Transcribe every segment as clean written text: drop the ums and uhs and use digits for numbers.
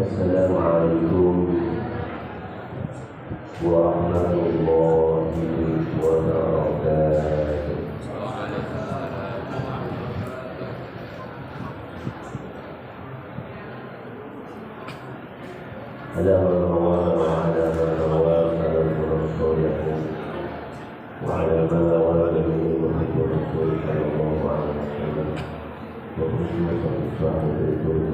Assalamualaikum warahmatullahi wabarakatuh. Ala man rawana wa ala man rawana ala al-rasulihim wa ala man rawana min muhammad rasul sallallahu alaihi wasallam wa sallallahu alaihi wasallam.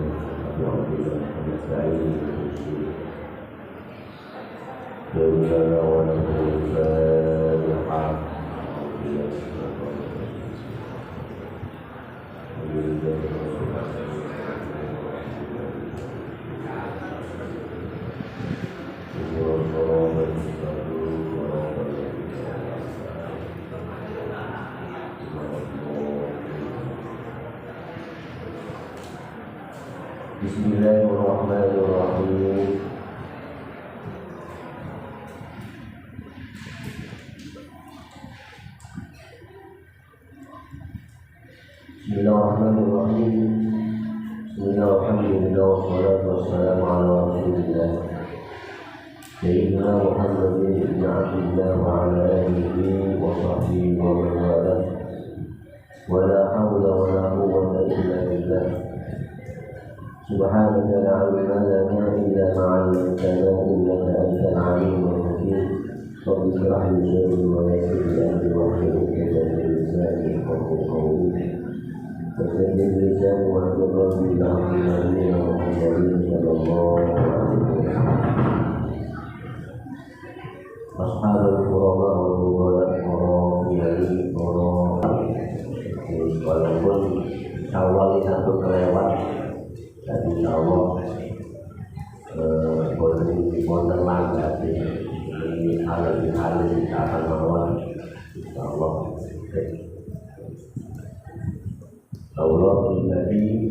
Bismillahirrahmanirrahim. Bismillahirrahmanirrahim. Bismillahirrahmanirrahim. Wassalatu wassalamu ala rasulillah Sayyidina Muhammadin ibn Abdillah wa ala alihi wa sahbihi wa man walah. Wa la hawla wa la quwwata illa billah. Subhanaka la ilma lana illa ma 'allamtana innaka antal 'alimul hakim. Rabbi shrah li sadri wa yassir li amri wahlul 'uqdatam min lisani yafqahu qawli. Fasaddid lisani wahlul 'uqdatam min lisani yafqahu qawli. Sallallahu alaihi wasallam. Ashabul qurama wal mubarak qurani walaupun awal satu kelewat. Dan insya Allah boleh langgar di hal-hal kita akan melawan insya Allah. Allah pribadi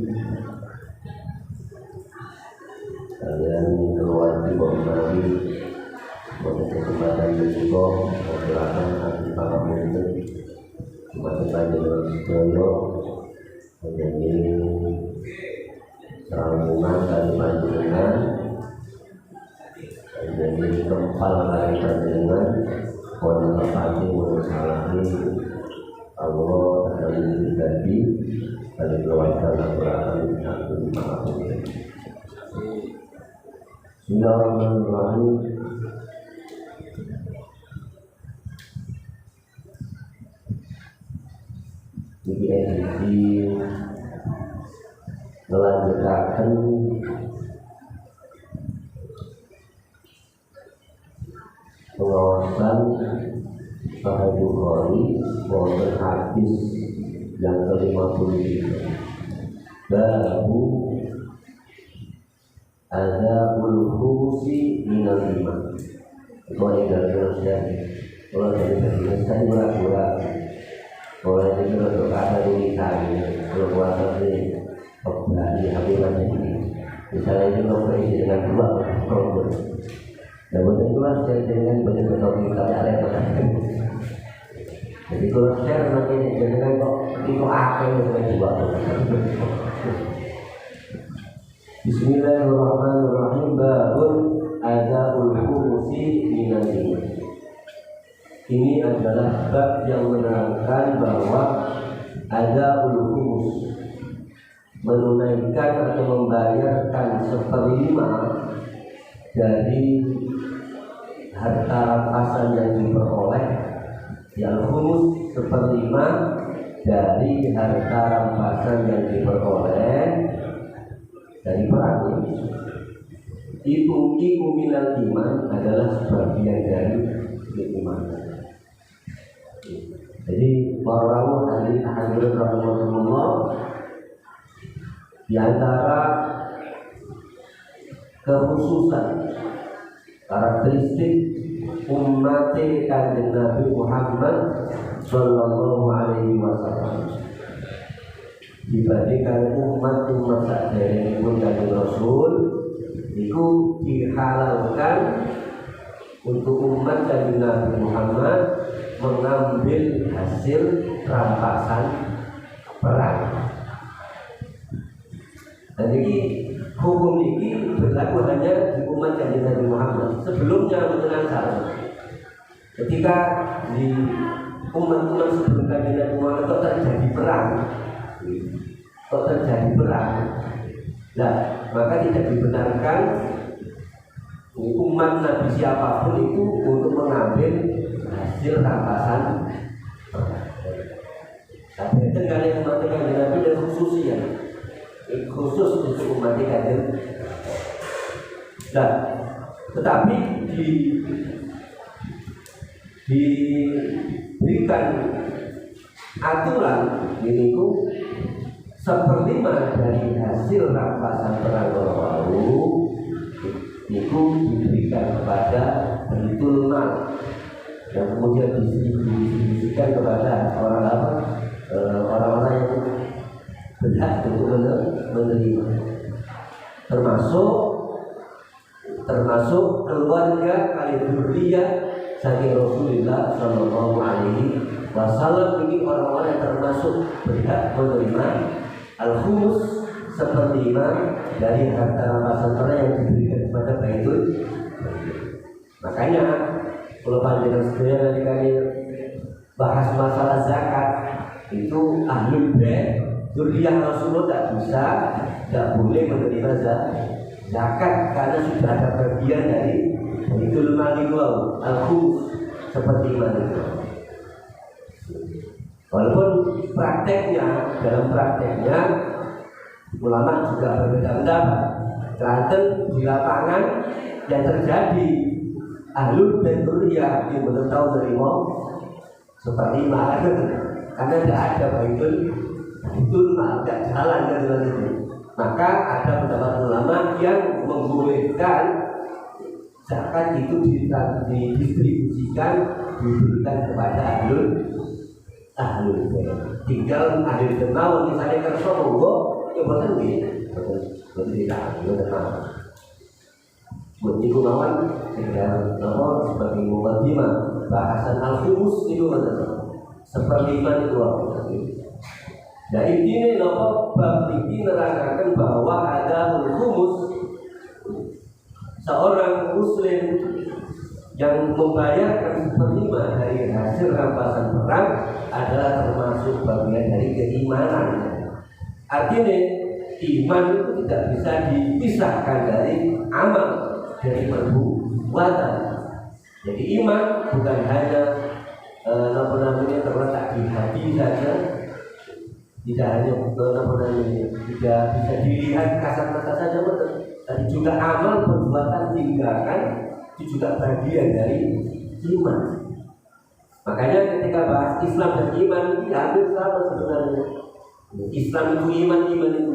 kalian keluarga kembali pada kesempatan juga pergerakan anti para murid semacam dengan sekolah menjadi rangkuman dari panjenengan jadi kempal dari panjenengan konon terpati mengesalahi Allah dari pribadi dari keluarga laporan satu maaf. Bismillahirrahmanirrahim. Di edisi melanjutkan pengawasan Sahih Bukhari wonten hadis yang ke-53. Babu azabul khusi minal iman. Itu ada terusnya. Kalau dari saya mula-mula mulai dari untuk ada tulisannya kalau puasa ini dari habiban ini misalnya itu berisi dengan dua problem dan betul-betul share dengan betul-betul kita ada yang jadi kalau share nanti dengan kok itu apa yang kita buat. Bismillahirrahmanirrahim. Babun azabul khusi minal iman. Ini adalah bab yang menerangkan bahwa azabul khumus menunaikan atau membayarkan 1/5 dari harta rampasan yang diperoleh, yang khumus 1/5 dari harta rampasan yang diperoleh dari perang. Itu minal iman adalah sebagian dari iman. Jadi para hadirin hadirat rahimakumullah, di antara kekhususan karakteristik umat Kanjeng Nabi Muhammad sallallahu alaihi wasallam dibandingkan umat saderengipun Kanjeng Rasul, itu dihalalkan untuk umat Kanjeng Nabi Muhammad mengambil hasil rampasan perang. Dan ini hukum ini berlaku hanya di umat Kanjeng Nabi Muhammad. Sebelumnya mengenal salah. Ketika di umat-umat sebelum Kanjeng Nabi Muhammad kok terjadi perang, nah maka tidak dibenarkan umat Nabi siapapun itu untuk mengambil hasil rampasan. Tapi kalian umat Kanjeng Nabi dan khusus untuk umat Kanjeng. Nah, tetapi diberikan aturan ini seperlima dari hasil rampasan perang lalu itu diberikan kepada Baitul Mal yang kemudian didistribusikan kepada orang-orang yang berhak untuk menerima, termasuk keluarga dzurriyyah saking Rasulullah Shallallahu Alaihi Wasallam. Ini orang-orang yang termasuk berhak menerima al-khumus seperlima dari harta rampasan perang yang diberikan kepada Baitul. Makanya kalau panjenengan sekalian nanti kami bahas masalah zakat itu ahlul bait dzurriyyah Rasulullah tidak boleh menerima zakat karena sudah ada bagian dari Baitul Mal itu al-khumus seperti itu. Walaupun dalam prakteknya ulama juga berbeda pendapat. Ternyata di lapangan yang terjadi ahlul bait dzurriyyah yang belum tahu menerima seperti mana karena tidak ada Baitul Mal, tidak jalan dengan itu. Maka ada pendapat ulama yang membolehkan zakat itu didistribusikan, diberikan kepada ahlul bait. Tinggal ahlul bait mau misalnya kerso monggo ya boten nggih. Boten tidak buat ibu lawan tinggal sebagai mukadimah bahasan al-khumus itu seperlima itu. Nah ini bab ini menerangkan bahwa ada khumus. Seorang muslim yang membayarkan seperlima dari hasil rampasan perang adalah termasuk bagian dari keimanan. Artinya iman itu tidak bisa dipisahkan dari amal, dari perbuatan. Jadi iman bukan hanya terletak di hati saja, tidak hanya tidak bisa dilihat kasat mata saja, tapi juga amal, perbuatan, tindakan itu juga bagian dari iman. Makanya ketika bahas Islam dan iman ini hampir sama sebenarnya. Islam itu iman, iman itu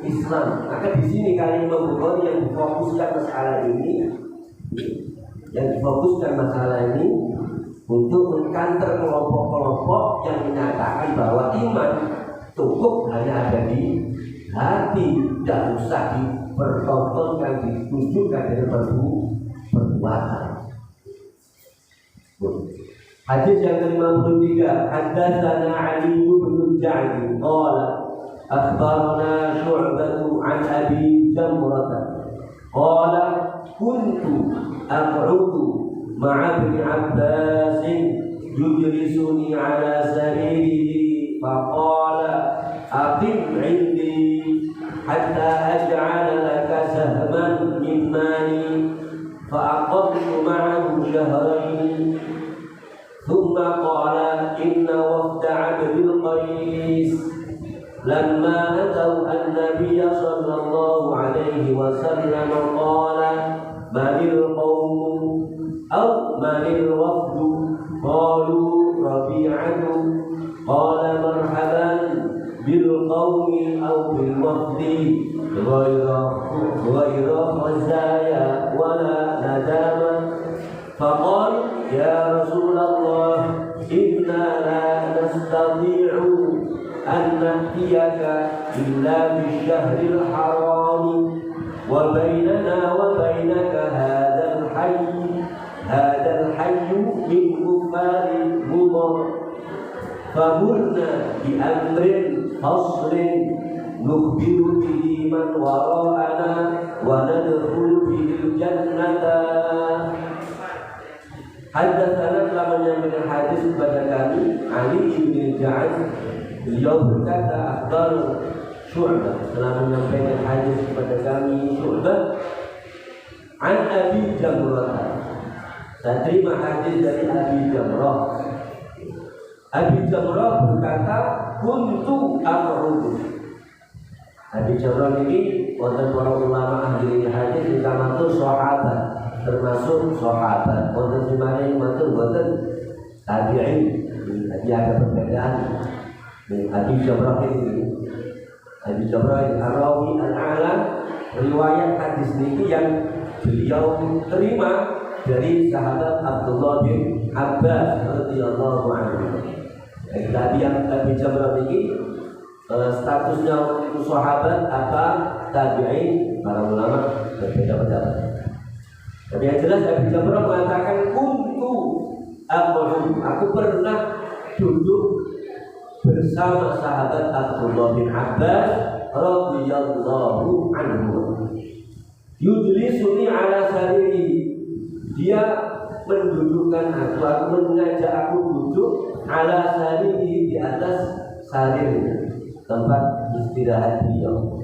Islam. Maka di sini kalian Bukhari yang difokuskan masalah ini untuk mengkanter kelompok-kelompok yang menyatakan bahwa iman cukup hanya ada di hati, tidak usah dipertontonkan, ditunjukkan dari perbuatan. Hadis yang ke-53, haddatsana Ali bin Ja'd qala akhbarana Syu'bah an Abi Jamrah qala kuntu aq'udu ma'a Ibn Abbas yujlisuni ala saririhi faqala aqim 'indi hatta aj'ala laka sahman min mali fa'aqamtu ma'ahu shahrayn ثم قال إن وفد عبد القيس لما أتوا النبي صلى الله عليه وسلم قال من القوم أو من الوفد قالوا ربيعة قال مرحبا بالقوم أو بالوفد غير خزايا ولا ندامة فقال يا رسول الله إنا لا نستطيع أن نأتيك إلا في الشهر الحرام وبيننا وبينك هذا الحي من كفار مضر فمرنا بأمر فصل nukhbiru bihi man wara'ana wa nadkhulu bihi jannata. Haddatsana telah menyampaikan hadis kepada kami Ali bin Ja'ad, beliau berkata akhbar Syu'bah telah menyampaikan hadis kepada kami Syu'bah an Abi Jamrah. Saya terima hadis dari Abi Jamrah. Abi Jamrah berkata kuntu amrudu. Abi Jamrah ini wonten para ulama ahli hadis termasuk sahabat, termasuk sahabat. Wonten dimana wonten tabi'in. Jadi ada perbedaan. Abi Jamrah ini Abi Jamrah al-Rawi al-A'la, riwayat hadis ini yang beliau terima dari sahabat Abdullah bin Abbas radhiyallahu anhu. Tadi yang Abi Jamrah ini statusnya sahabat apa tabi'in, para ulama berbeda pendapat. Tapi yang jelas Abi Jamrah mengatakan kuntu aku pernah duduk bersama sahabat Abdullah bin Abbas radhiyallahu anhu. Yujlisuni ala sariri, dia mendudukkan aku mengajak aku duduk ala sariri, di atas sarir tempat istirahat beliau.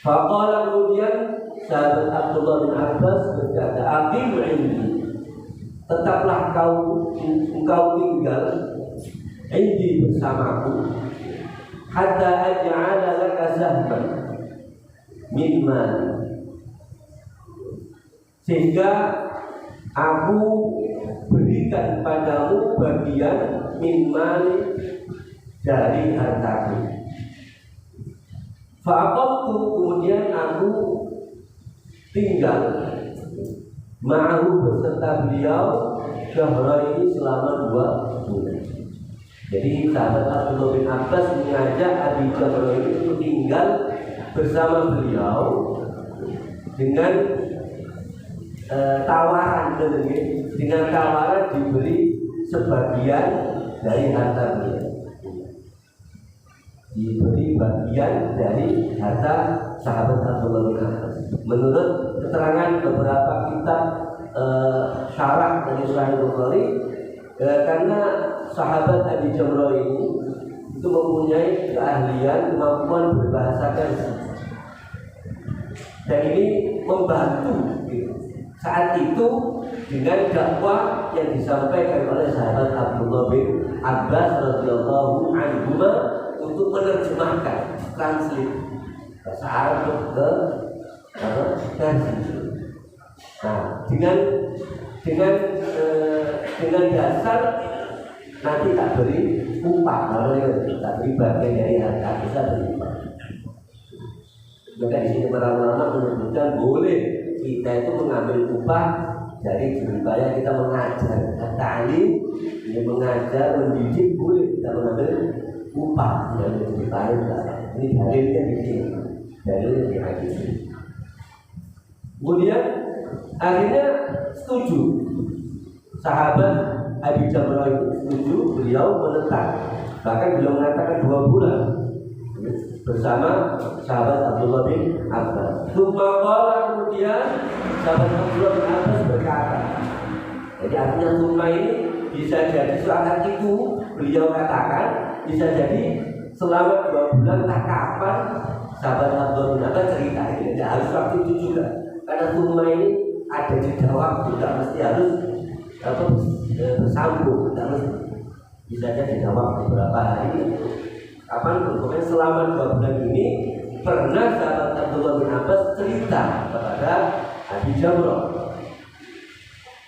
Faqala, kemudian sahabat Abdullah bin Abbas berkata, aqim indi, tetaplah engkau tinggal indi bersamaku, hatta aj'ala laka sahman min mali, sehingga aku berikan padamu bagian min mali, dari hartaku. Fa'aqamtu, kemudian aku tinggal ma'ahu beserta beliau syahra ini selama 2 bulan. Jadi sahabat Abdullah bin Abbas mengajak Abi Jamrah itu tinggal bersama beliau dengan tawaran diberi sebagian dari harta beliau, diberi bagian dari harta sahabat Abdullah bin Abbas. Menurut keterangan beberapa kitab syarah dari Sahih Bukhari, karena sahabat Abi Jamrah ini itu mempunyai keahlian, kemampuan berbahasa Persia, dan ini membantu saat itu dengan dakwah yang disampaikan oleh sahabat Abdullah bin Abbas radhiyallahu anhu untuk menerjemahkan, translate bahasa Arab ke Persia. Nah, dengan dasar nanti tak beri upah, tak beri bagian dari harta, bisa beri upah. Maka di sini para ulama menyebutkan boleh kita itu mengambil upah dari jeripaya kita mengajar, ta'lim, ini mengajar, mendidik, boleh kita mengambil upah dari jeripaya. Ini dalilnya di sini, dalilnya di hadis. Kemudian akhirnya setuju, sahabat Abi Jamrah itu setuju, beliau menetap. Bahkan beliau mengatakan 2 bulan bersama sahabat Abdullah bin Abbas. Summa, kemudian sahabat Abdullah bin Abbas berkata, jadi artinya summa ini bisa jadi saat itu beliau katakan, bisa jadi selama 2 bulan, tak kapan sahabat Abdullah bin Abbas cerita. Tidak harus waktu itu juga, karena summa ini ada jeda waktu, tidak mesti harus bersambung, tidak mesti, bisa jadi jeda waktu beberapa hari. Kapan pokoknya selama 2 bulan ini pernah sahabat Abdullah bin Abbas cerita kepada Abi Jamrah.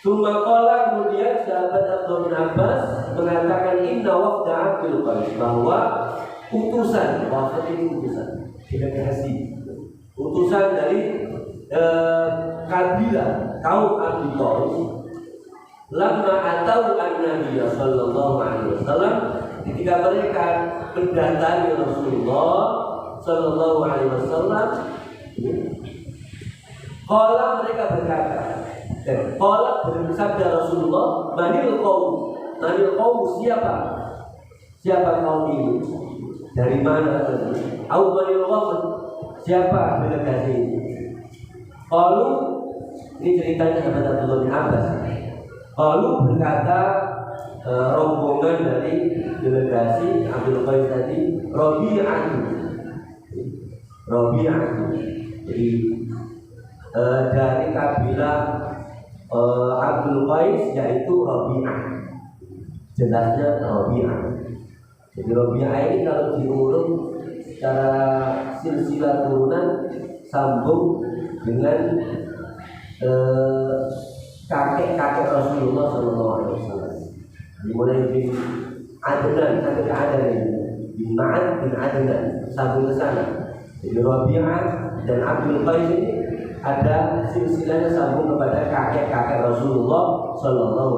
Sumaqala, kemudian sahabat Abdullah bin Abbas mengatakan inna wafda Abdul Qais, bahwa utusan, wafat ini utusan, delegasi, utusan dari kabilah kaum Abi Qais, lamma atau an-Nabi sallallahu alaihi wasallam, ketika mereka mendatangi Rasulullah sallallahu alaihi wasallam, qala, mereka berkata, qala, bersabda Rasulullah, manil qaum, siapa kaum ini? Dari mana? Awalil wafd, siapa delegasi ini? Qalu, ini ceritanya sahabat Abdullah bin Abbas. Qalu berkata rombongan dari delegasi Abdul Qais tadi, Rabi'atu. Jadi dari kabilah Abdul Qais yaitu Rabi'ah. Jelasnya Rabi'ah. Jadi Rabi'ah ini kalau diurut secara silsilah turunan sambung dengan kakek-kakek Rasulullah SAW. Dimulai bin Adnan sampai ke Adnan, bin Ma'ad bin Adnan sambung ke sana. Jadi Rabi'ah dan Abdul Qais ini ada silsilahnya sambung kepada kakek-kakek Rasulullah SAW.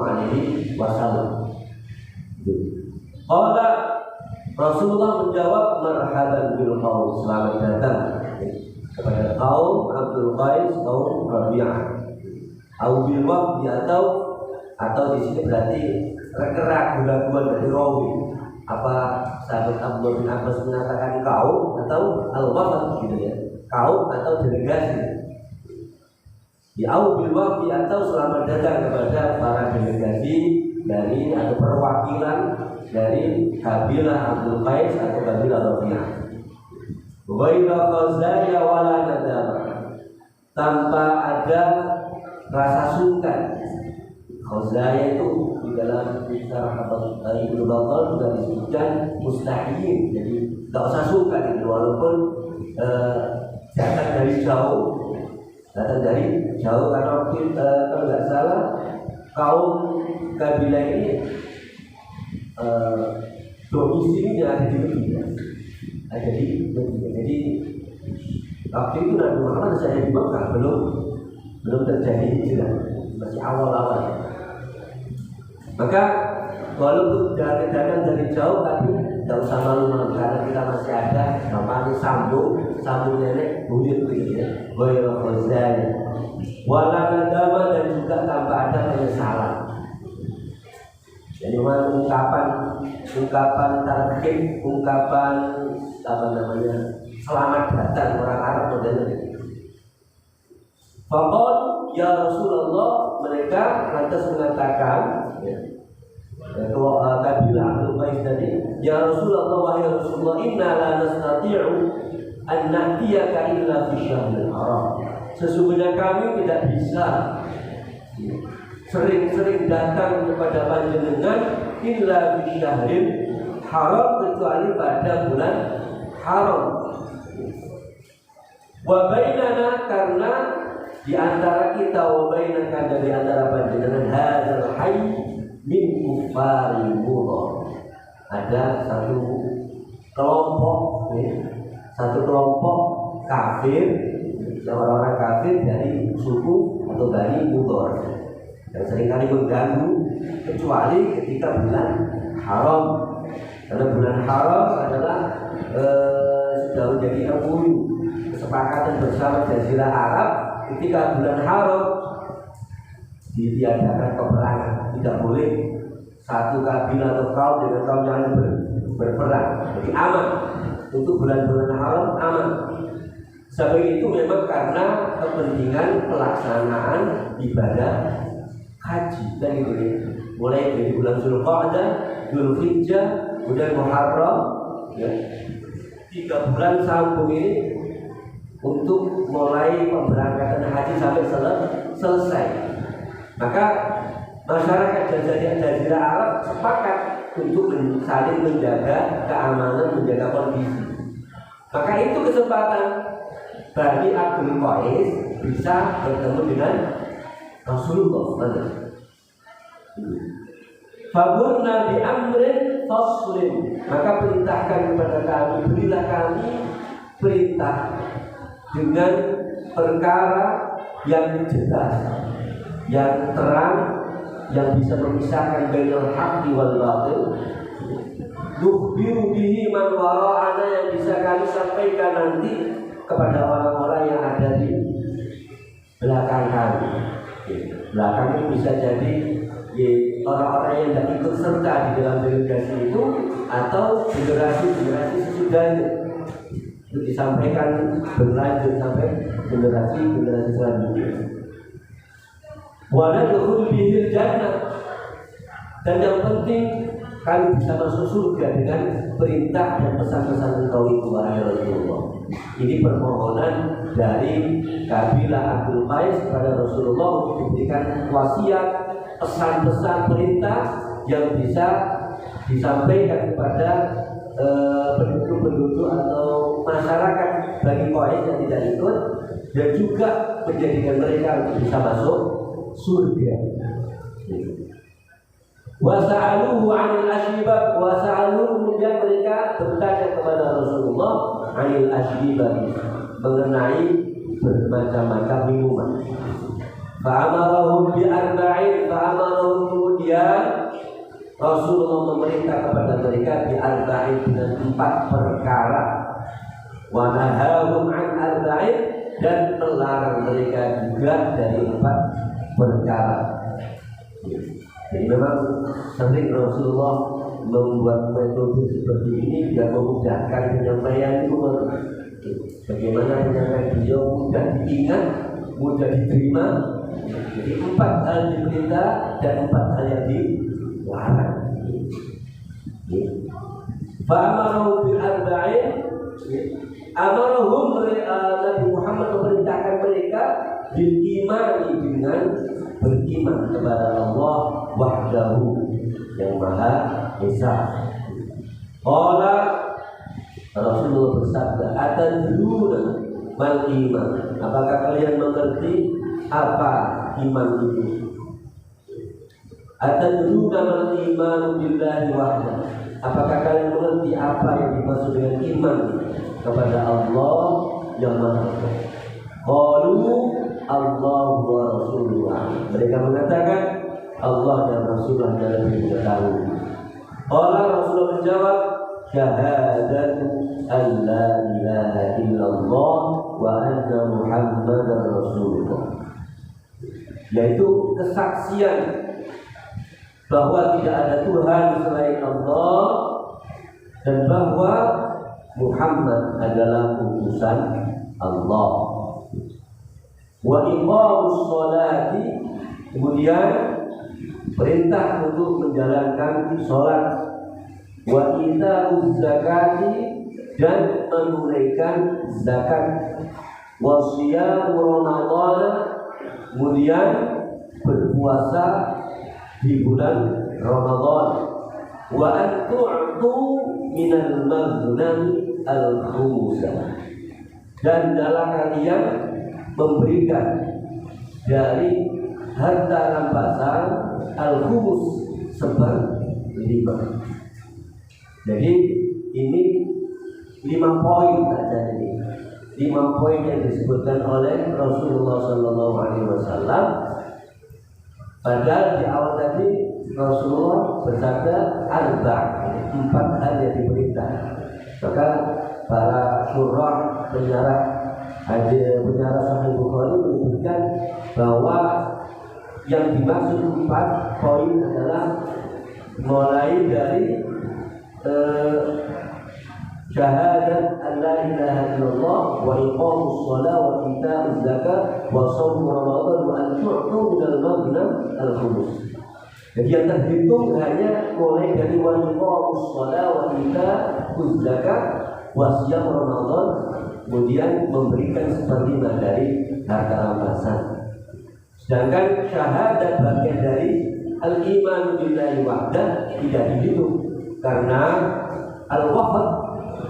Qala Rasulullah menjawab, marhaban bil qaum, selamat datang kepada kaum Abdul Qais, kaum Rabi'ah. Au bil wafdi, atau di sini berarti keraguan-keraguan dari rawi. Apa sahabat Abdullah bin Abbas mengatakan kaum atau al-wafd gitu ya, kaum atau delegasi. Di au bil wafdi, atau selamat datang kepada para delegasi dari atau perwakilan dari kabilah Abdul Qais atau kabilah Rabi'ah. Ghaira qazaya wala nadama, tanpa ada rasa sungkan. Khazaya itu di dalam kisah Ibnu Battal juga disebutkan mustahil, jadi tidak usah sungkan itu, walaupun datang dari jauh karena kalau nggak salah kaum kabilah ini domisilinya ada di Medina, jadi waktu itu Nabi Muhammad saya di Mekah, belum terjadi hijrah, masih awal-awal. Maka walaupun datang dari jauh, tapi tidak usah malu-malu karena kita masih ada namanya sambung nenek buyut gitu ya. Ghairu khazaya wala nadama, dan juga tanpa ada penyesalan. Jadi ungkapan tarhib, ungkapan selamat datang orang Arab modern. Faqal ya Rasulullah, mereka lantas mengatakan kabilah Abdul Qais tadi, ya Rasulullah, wahai Rasulullah, inna la nastati'u an na'tiyaka illa fi syahril haram. Sesungguhnya kami tidak bisa sering-sering datang kepada panjenengan illa fi syahril haram, kecuali pada bulan haram. Wa bainana, karena di antara kita, wa bainaka, dari antara panjenengan, hadzal hayy min kuffari mudhar, ada satu kelompok kafir, orang-orang kafir dari suku atau dari Mudhar, yang seringkali mengganggu kecuali ketika bulan haram, karena bulan haram adalah sudah menjadi kesepakatan bersama Jazirah Arab. Ketika bulan haram ditiadakan peperangan, tidak boleh satu kabilah atau kaum dengan kaum yang berperang, jadi aman untuk bulan-bulan haram, aman. Sebab itu memang karena kepentingan pelaksanaan ibadah haji dan itu mulai dari bulan Zulqa'dah, Dzulhijjah, kemudian Muharram, ya, 3 bulan sambung ini untuk mulai pemberangkatan haji sampai selesai. Maka masyarakat Jazirah Arab sepakat untuk saling menjaga keamanan, menjaga kondisi. Maka itu kesempatan bagi Abdul Qais bisa bertemu dengan Rasulullah. Fagurna bi amrin faslim, maka perintahkan kepada kami, berilah kami perintah dengan perkara yang jelas, yang terang, yang bisa memisahkan bainal haqqi wal batil. Nukhbiru bihi man wara'ana, yang bisa kami sampaikan nanti kepada orang-orang yang ada di belakang kami. Belakang itu bisa jadi orang-orang yang tidak ikut serta di dalam delegasi itu atau generasi-generasi sesudahnya, itu disampaikan berlanjut sampai generasi-generasi selanjutnya. Wa nadkhulu bihil jannah, dan yang penting kami bisa masuk surga dengan perintah dan pesan-pesan engkau itu wahai Rasulullah. Ini permohonan dari kabilah Abdul Qais kepada Rasulullah untuk diberikan wasiat, pesan-pesan perintah yang bisa disampaikan kepada penduduk-penduduk atau masyarakat bagi Qais yang tidak ikut, dan juga menjadikan mereka untuk bisa masuk surga. Wasa'aluhu 'anil asybab, wasa'aluhu, kemudian mereka bertanya kepada Rasulullah 'anil asybab, mengenai bermacam-macam minuman. Fa'amarahum bi'arba'in, fa'amarahum, kemudian Rasulullah memerintah kepada mereka bi'arba'in, dengan 4 perkara. Wa nahahum 'an arba'in, dan melarang mereka juga dari 4 perkara. Jadi memang sering Rasulullah membuat metode seperti ini juga memudahkan penyampaian itu. Bagaimana penyampaian beliau mudah diingat, mudah diterima. Jadi 4 hal diperintah dan 4 hal yang dilarang. Fa'amaruhum bil arba'in, amarahum, Nabi Muhammad memerintahkan mereka bil imani, dengan beriman kepada Allah wahdahu, yang Maha Esa. Qala, Rasulullah bersabda, atadruna mal iman, apakah kalian mengerti apa iman itu? Atadruna mal iman billahi wahdahu, apakah kalian mengerti apa yang dimaksud dengan iman kepada Allah yang Maha Esa? Qalu Allah wa Rasulullah, mereka mengatakan Allah dan Rasulullah yang lebih mengetahui. Allah, Rasulullah menjawab, syahadatu an la ilaha illallah wa anna Muhammadar Rasulullah, yaitu kesaksian bahwa tidak ada Tuhan selain Allah dan bahwa Muhammad adalah utusan Allah. Wa iqamus sholati, kemudian perintah untuk menjalankan sholat. Wa ita'uz zakati, dan menunaikan zakat. Wa shiyam Ramadan, kemudian berpuasa di bulan Ramadan. Wa an tu'tu minal maghnami al-khumusa, dan dalam kalian memberikan dari harta rampasan al-khumus 1/5. Jadi ini 5 poin saja, ini 5 poin yang disebutkan oleh Rasulullah SAW. Padahal di awal tadi Rasulullah bersabda 4 hal yang diperintah. Maka para syurah pensyarah Sahih Bukhari menyebutkan bahwa yang dimaksud 4 poin adalah mulai dari syahadat an la ilaha illallah wa iqamus shalah wa ita'uz zakat wa shaum Ramadan wa an tu'tu minal maghnam al-khumus. Jadi yang terhitung hanya mulai dari wa iqamus shalah wa ita'uz zakat wa shiyam Ramadan, kemudian memberikan 1/5 dari harta rampasan. Sedangkan syahadat bagian dari al-iman billahi wahdah tidak dihitung, karena al-wafd,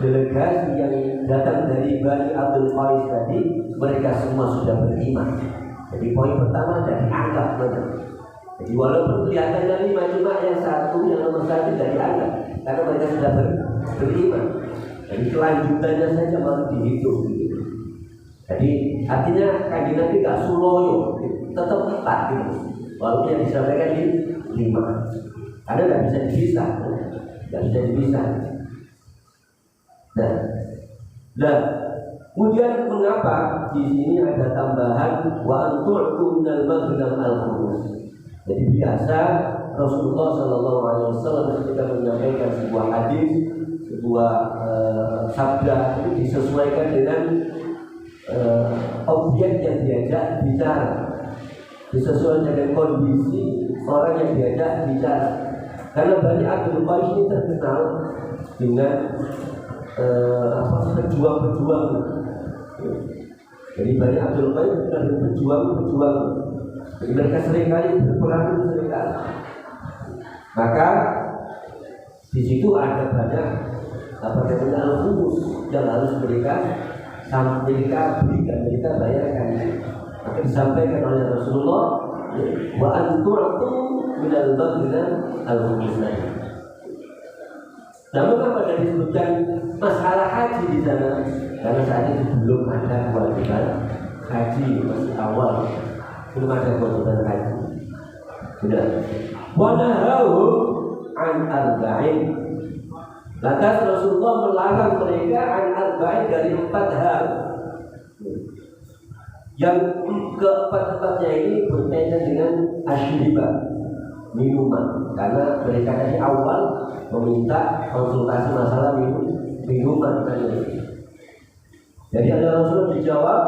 delegasi yang datang dari Bani Abdul Qais tadi, mereka semua sudah beriman. Jadi poin pertama tidak dianggap benar. Jadi walaupun kelihatannya 5, cuma yang nomor satu tidak dianggap, karena mereka sudah beriman. Jadi kelanjutannya saja baru dihitung. Jadi artinya kanjeng Nabi gak suloyo, tetap tepat gitu. Walaupun yang disampaikan di 5, karena nggak bisa dipisah, Nah, kemudian mengapa di sini ada tambahan wa antu'tu minal maghnam al-khumus? Jadi biasa Rasulullah Shallallahu Alaihi Wasallam ketika menyampaikan sebuah hadis, sebuah sabda itu disesuaikan dengan objek yang diajak bicara, disesuaikan dengan kondisi orang yang diajak bicara. Karena Bani Abdul Qais ini terkenal dengan pejuang-pejuang. Jadi Bani Abdul Qais terkenal dengan pejuang-pejuang. Jadi mereka seringkali berperang seringkali. Maka di situ ada banyak al-khumus yang harus mereka berikan, mereka bayarkan. Maka disampaikan oleh Rasulullah, wa antu'tu minal baghdina al-khumusnain. Namun apa disebutkan masalah haji di sana? Karena saat itu belum ada kewajiban haji, masih awal, belum ada kewajiban haji. Sudah. Wa nahahu an arba'in. Lantas Rasulullah melarang mereka an arba'in dari 4 hal. Yang keempat-empatnya ini berkaitan dengan asyribah, minuman. Karena mereka dari awal meminta konsultasi masalah minuman tadi. Jadi ada Rasulullah dijawab,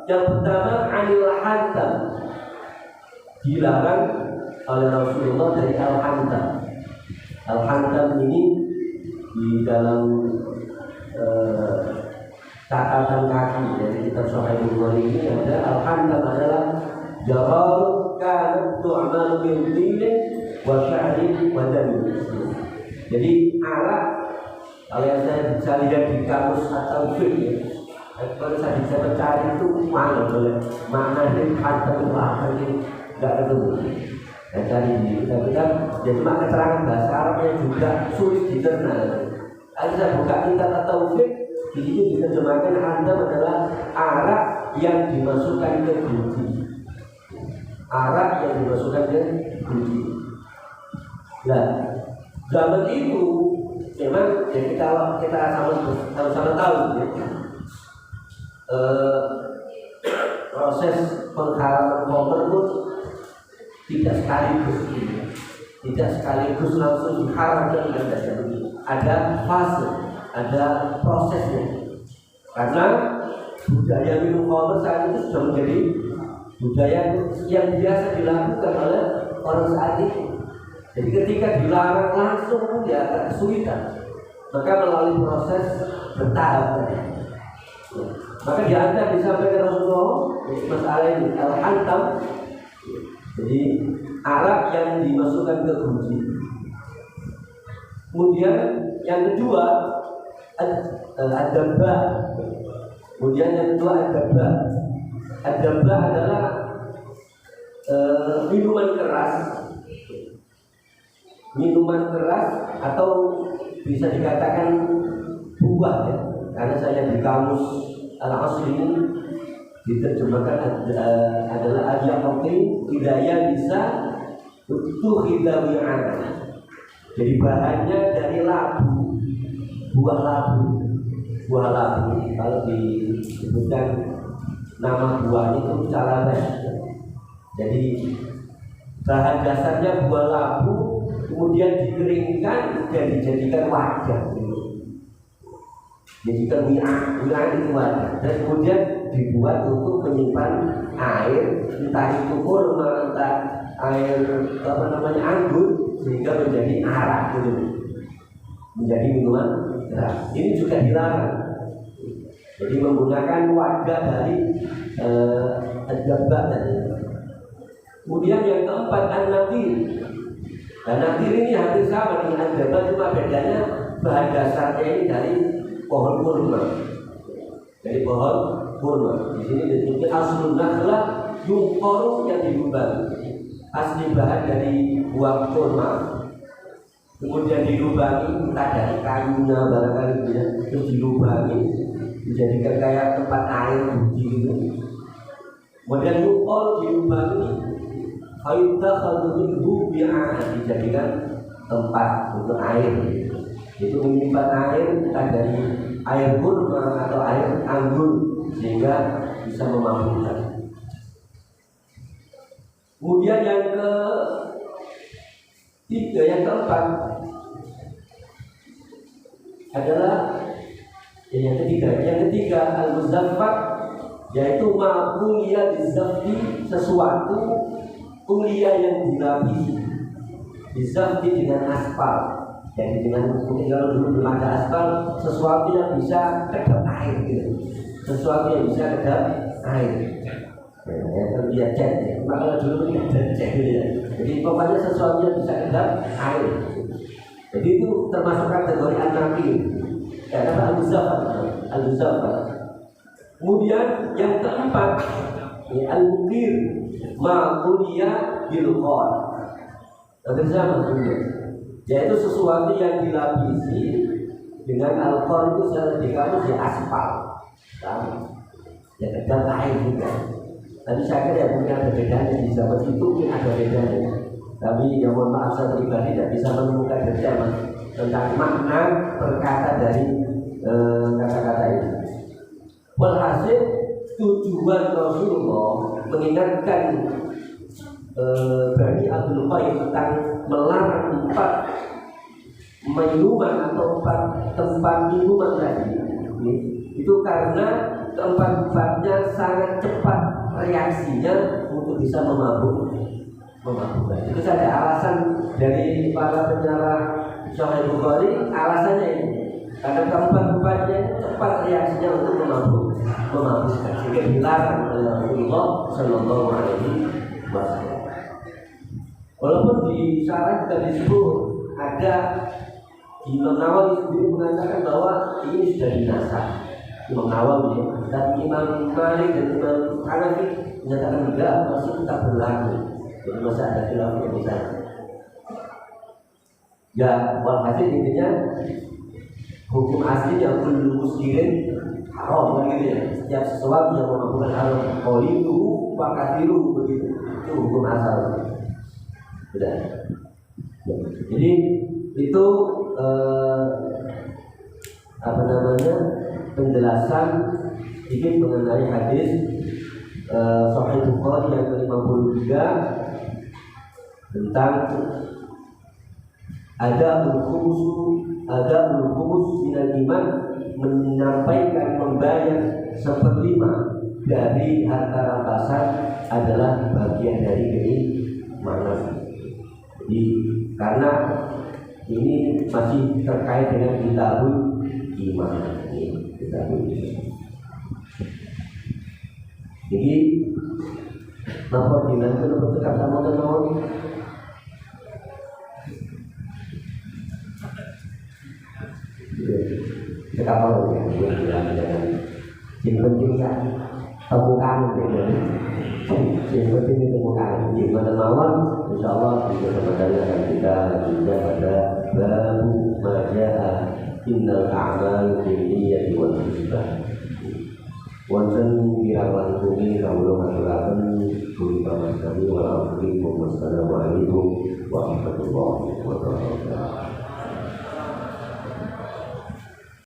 yang pertama anil hantam, dilarang oleh Rasulullah dari al-hantam. Al-hantam ini di dalam catatan kaki dari kitab Sahih Bukhari ini ada al-hantam adalah jarar kanat tu'malu bil dini wa sya'ri wa dami. Jadi arak, kalau yang saya bisa lihat di kamus atau film, kalau saya bisa mencari itu mana boleh maknanya hantam itu apa ini nggak ketemu. Saya cari di kitab-kitab, jadi cuma keterangan bahasa Arabnya juga sulit dicerna. Kalau saya buka kitab atau film, di situ diterjemahkan hantam adalah arak yang dimasukkan ke guci. Arak yang dimasukkan ke guci. Nah, zaman itu memang jadi kalau kita sama-sama tahu ya, proses pengharaman khamr pun tidak sekaligus langsung diharamkan, ada fase, ada prosesnya. Karena budaya minum khamr saat itu sudah menjadi budaya yang biasa dilakukan oleh orang saat itu. Jadi ketika dilarang langsung dia akan kesulitan. Maka melalui proses bertahap. Maka di antara disampaikan Rasulullah masalah ini al-hantam. Jadi arak yang dimasukkan ke guci. Kemudian yang kedua ad-dabba. Kemudian yang kedua ad-dabba. Ad-dabba adalah minuman keras atau bisa dikatakan buah ya. Karena saya di kamus al-asli ini diterjemahkan adalah al-yaqin hidayah bisa utuh hidawi'an. Jadi bahannya dari labu, buah labu. Kalau disebutkan nama buahnya itu calabas. Jadi bahan dasarnya buah labu, kemudian dikeringkan dan dijadikan wadah. Jadikan wi'an itu wadah. Dan kemudian dibuat untuk menyimpan air, entah itu kurma, entah air anggur, sehingga menjadi arak gitu, menjadi minuman keras. Ini juga dilarang. Jadi menggunakan wadah dari ad-dabba tadi. Kemudian yang keempat an-nadir. Dan nadir ini hampir sama dengan ad-dabba, cuma bedanya bahan dasarnya ini dari pohon kurma. Dari pohon kurma. Di sini disebut aslun nakhlah yungqaru yang dilubangi. Asli bahan dari buah kurma, kemudian dilubangi, entah dari kayunya barangkali ya, terus dilubangi, dijadikan kayak tempat air gitu. Kemudian yungqaru dilubangi, fayudakhadhu minhu bi'an, dijadikan tempat untuk air. Itu menyimpan air entah dari air kurma atau air anggur sehingga bisa memabukkan. Kemudian yang Tiga, yang keempat adalah yang ketiga al-muzaffar, yaitu ma'ulia bizafti, sesuatu ulia yang dilapisi bizafti dengan aspal. Jadi dengan mungkin kalau dulu belum ada aspal, sesuatu yang bisa kedap air gitu. Sesuatu yang bisa kedap air. Yang dia cat, maka dulu tidak ada cat gitu ya. Jadi pokoknya sesuatu yang bisa kedap air. Jadi itu termasuk kategori an-naqi. Karena al-muzaffar. Kemudian yang keempat, al-muqir ma'ulia bil-qor. Ada sama juga. Yaitu sesuatu yang dilapisi dengan alkohol, itu secara di kamus ya aspal, ya kedap air juga. Tapi saya kira ya mungkin ada bedanya di zaman itu, mungkin ada bedanya. Tapi ya mohon maaf, saya pribadi tidak bisa menemukan zaman tentang makna perkata dari kata-kata ini. Walhasil tujuan Rasulullah mengingatkan Bani Abdul Qayyim tentang melarang 4 minuman atau 4 tempat minuman tadi itu karena keempat-empatnya sangat cepat reaksinya untuk bisa memabukkan. Itu saja alasan dari para pensyarah Sahih Bukhari, alasannya ini karena keempat-empatnya cepat reaksinya untuk memabukkan, sehingga dilarang oleh Rasulullah Shallallahu Alaihi Wasallam. Walaupun di syarah juga disebut ada Imam Nawawi sendiri mengatakan bahwa ini sudah dinasah. Imam Nawawi, tapi Imam Malik dan Imam Hanafi menyatakan enggak, masih tetap berlaku. Jadi masih ada khilaf di sana. Ya, walhasil intinya hukum asli yang kullu muskirin haram, begitu ya. Setiap sesuatu yang memabukkan haram, qaliluhu wa kathiruhu, begitu. Itu hukum asal. Sudah. Jadi itu penjelasan sedikit mengenai hadis Sahih Bukhari yang ke-53 tentang ada al-khumus minal iman, menyampaikan membayar 1/5 dari harta rampasan adalah bagian dari keimanan. Jadi karena ini masih terkait dengan kitabul iman. Jadi napa bilang itu tetap sama dengan sekarang ya, yang penting ya temukan yang penting ditemukan di mana mawon, insya Allah di kesempatan akan kita juga pada babu majalah innal a'mal binniyati wal hisbah. Wonten kirang bumi kawula ngaturaken guru paman kami, wassalamualaikum warahmatullahi wabarakatuh.